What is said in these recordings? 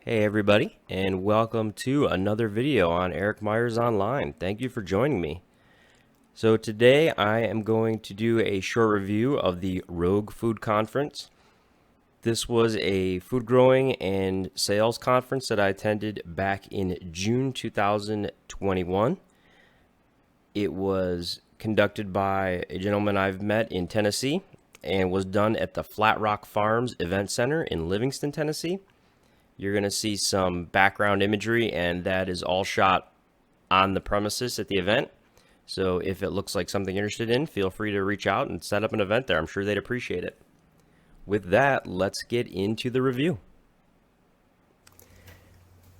Hey everybody, and welcome to another video on Eric Myers Online. Thank you for joining me. So today I am going to do a short review of the Rogue Food Conference. This was a food growing and sales conference that I attended back in June 2021. It was conducted by a gentleman I've met in Tennessee and was done at the Flat Rock Farms Event Center in Livingston, Tennessee. You're going to see some background imagery, and that is all shot on the premises at the event. So if it looks like something you're interested in, feel free to reach out and set up an event there. I'm sure they'd appreciate it. With that, let's get into the review.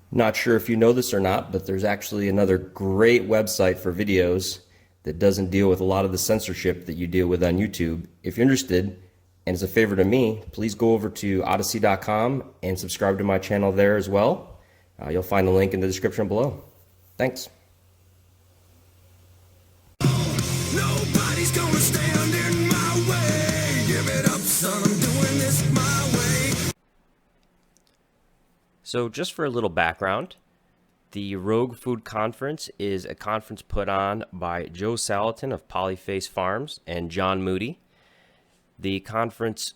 Not sure if you know this or not, but there's actually another great website for videos that doesn't deal with a lot of the censorship that you deal with on YouTube. If you're interested, and as a favor to me, please go over to odyssey.com and subscribe to my channel there as well. You'll find the link in the description below. Thanks. Nobody's gonna stand in my way. Give it up, son, I'm doing this my way. So just for a little background, the Rogue Food Conference is a conference put on by Joe Salatin of Polyface Farms and John Moody. The conference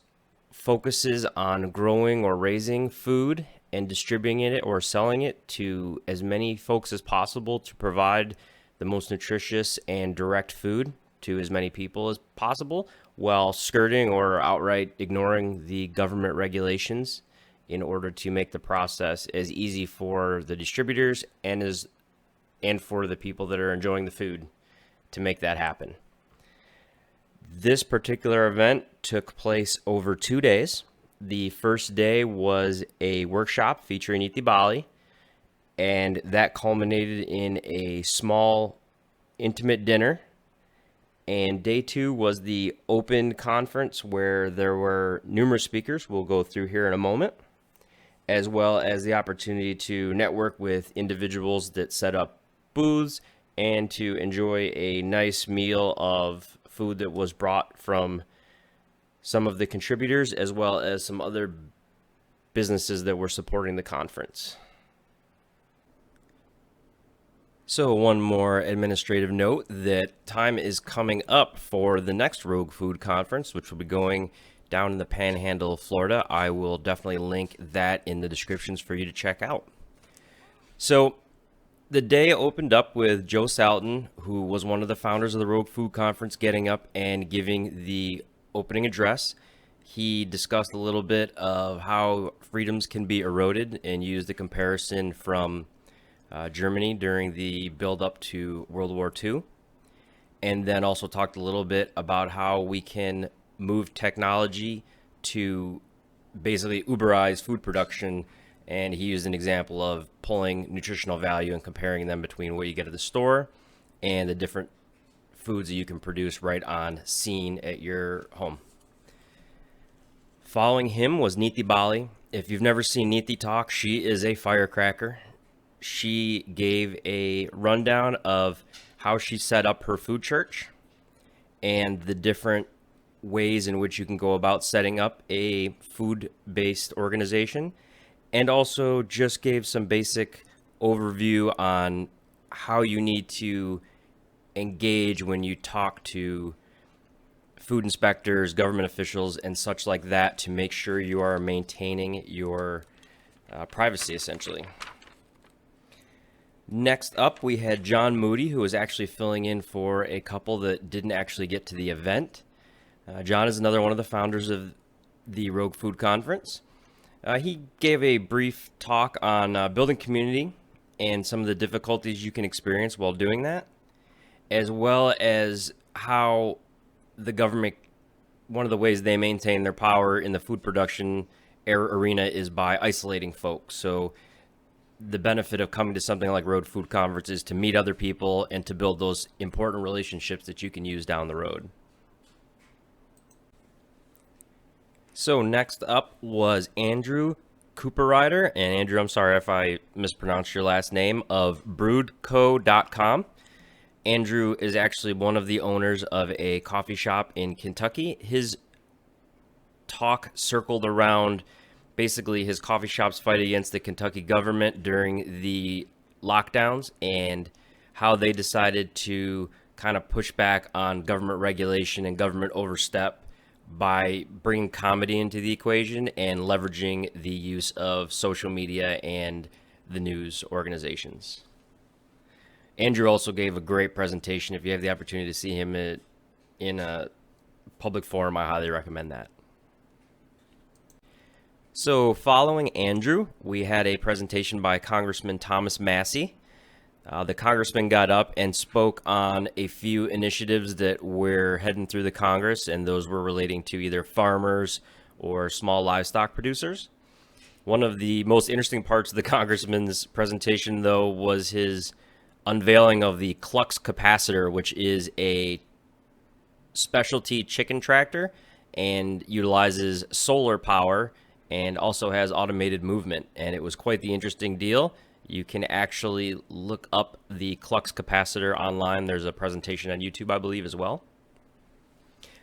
focuses on growing or raising food and distributing it or selling it to as many folks as possible to provide the most nutritious and direct food to as many people as possible, while skirting or outright ignoring the government regulations in order to make the process as easy for the distributors and for the people that are enjoying the food to make that happen. This particular event took place over 2 days. The first day was a workshop featuring Iti Bali, and that culminated in a small, intimate dinner. And day 2 was the open conference where there were numerous speakers we'll go through here in a moment, as well as the opportunity to network with individuals that set up booths and to enjoy a nice meal of food that was brought from some of the contributors as well as some other businesses that were supporting the conference. So one more administrative note that time is coming up for the next Rogue Food Conference, which will be going down in the Panhandle of Florida. I will definitely link that in the descriptions for you to check out. So the day opened up with Joe Salatin, who was one of the founders of the Rogue Food Conference, getting up and giving the opening address. He discussed a little bit of how freedoms can be eroded and used the comparison from Germany during the build-up to World War II. And then also talked a little bit about how we can move technology to basically Uberize food production. And he used an example of pulling nutritional value and comparing them between what you get at the store and the different foods that you can produce right on scene at your home. Following him was Niti Bali. If you've never seen Niti talk, she is a firecracker. She gave a rundown of how she set up her food church and the different ways in which you can go about setting up a food-based organization, and also just gave some basic overview on how you need to engage when you talk to food inspectors, government officials, and such like that to make sure you are maintaining your privacy, essentially. Next up, we had John Moody, who was actually filling in for a couple that didn't actually get to the event. John is another one of the founders of the Rogue Food Conference. He gave a brief talk on building community and some of the difficulties you can experience while doing that, as well as how the government, one of the ways they maintain their power in the food production arena is by isolating folks. So the benefit of coming to something like Rogue Food Conference is to meet other people and to build those important relationships that you can use down the road. So next up was Andrew Cooperrider, and Andrew, I'm sorry if I mispronounced your last name, of broodco.com. Andrew is actually one of the owners of a coffee shop in Kentucky. His talk circled around basically his coffee shop's fight against the Kentucky government during the lockdowns and how they decided to kind of push back on government regulation and government overstep by bringing comedy into the equation and leveraging the use of social media and the news organizations. Andrew also gave a great presentation. If you have the opportunity to see him in a public forum, I highly recommend that. So following Andrew, we had a presentation by Congressman Thomas Massey. The congressman got up and spoke on a few initiatives that were heading through the Congress, and those were relating to either farmers or small livestock producers. One of the most interesting parts of the congressman's presentation, though, was his unveiling of the Klux Capacitor, which is a specialty chicken tractor and utilizes solar power and also has automated movement. And it was quite the interesting deal. You can actually look up the Klux Capacitor online. There's a presentation on YouTube, I believe, as well.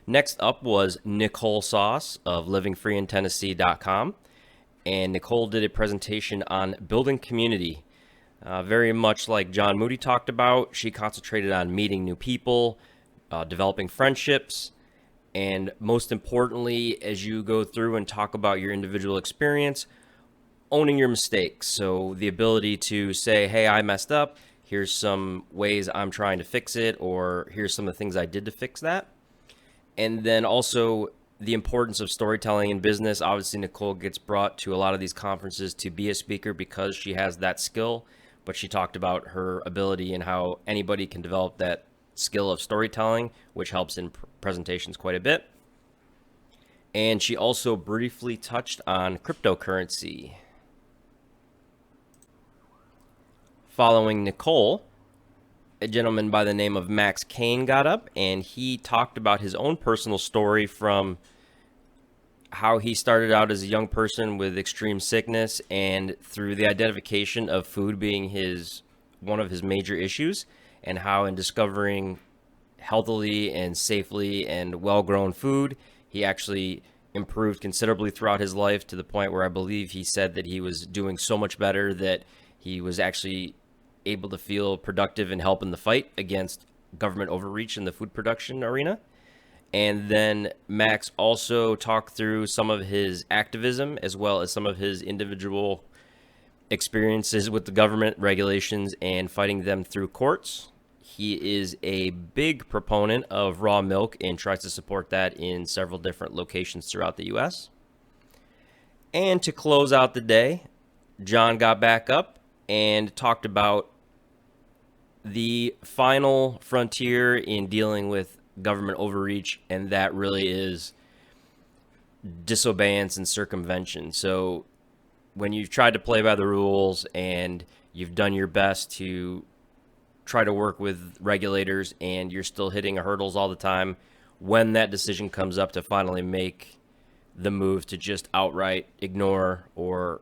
Next up was Nicole Sauce of livingfreeintennessee.com. And Nicole did a presentation on building community. Very much like John Moody talked about, she concentrated on meeting new people, developing friendships, and most importantly, as you go through and talk about your individual experience, owning your mistakes. So the ability to say, hey, I messed up. Here's some ways I'm trying to fix it, or here's some of the things I did to fix that. And then also the importance of storytelling in business. Obviously, Nicole gets brought to a lot of these conferences to be a speaker because she has that skill, but she talked about her ability and how anybody can develop that skill of storytelling, which helps in presentations quite a bit. And she also briefly touched on cryptocurrency. Following Nicole, a gentleman by the name of Max Kane got up, and he talked about his own personal story from how he started out as a young person with extreme sickness, and through the identification of food being one of his major issues, and how in discovering healthily and safely and well-grown food, he actually improved considerably throughout his life, to the point where I believe he said that he was doing so much better that he was actually able to feel productive and help in the fight against government overreach in the food production arena. And then Max also talked through some of his activism as well as some of his individual experiences with the government regulations and fighting them through courts. He is a big proponent of raw milk and tries to support that in several different locations throughout the U.S. And to close out the day, John got back up and talked about the final frontier in dealing with government overreach, and that really is disobedience and circumvention. So when you've tried to play by the rules and you've done your best to try to work with regulators and you're still hitting hurdles all the time, when that decision comes up to finally make the move to just outright ignore or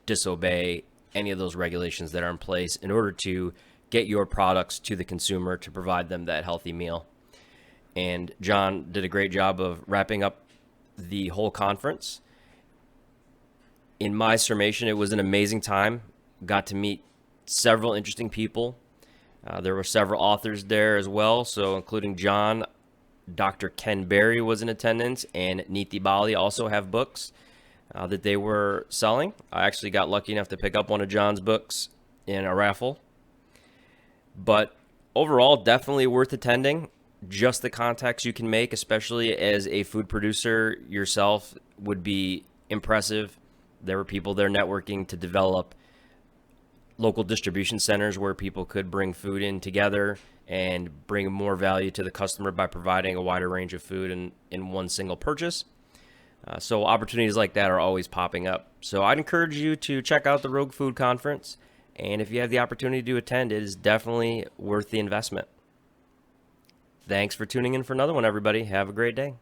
disobey any of those regulations that are in place in order to get your products to the consumer to provide them that healthy meal. And John did a great job of wrapping up the whole conference. In my summation, it was an amazing time. Got to meet several interesting people. There were several authors there as well, so including John. Dr. Ken Berry was in attendance, and Neeti Bali also have books that they were selling. I actually got lucky enough to pick up one of John's books in a raffle. But overall, definitely worth attending. Just the contacts you can make, especially as a food producer yourself, would be impressive. There were people there networking to develop local distribution centers where people could bring food in together and bring more value to the customer by providing a wider range of food in one single purchase. So opportunities like that are always popping up. So I'd encourage you to check out the Rogue Food Conference. And if you have the opportunity to attend, it is definitely worth the investment. Thanks for tuning in for another one, everybody. Have a great day.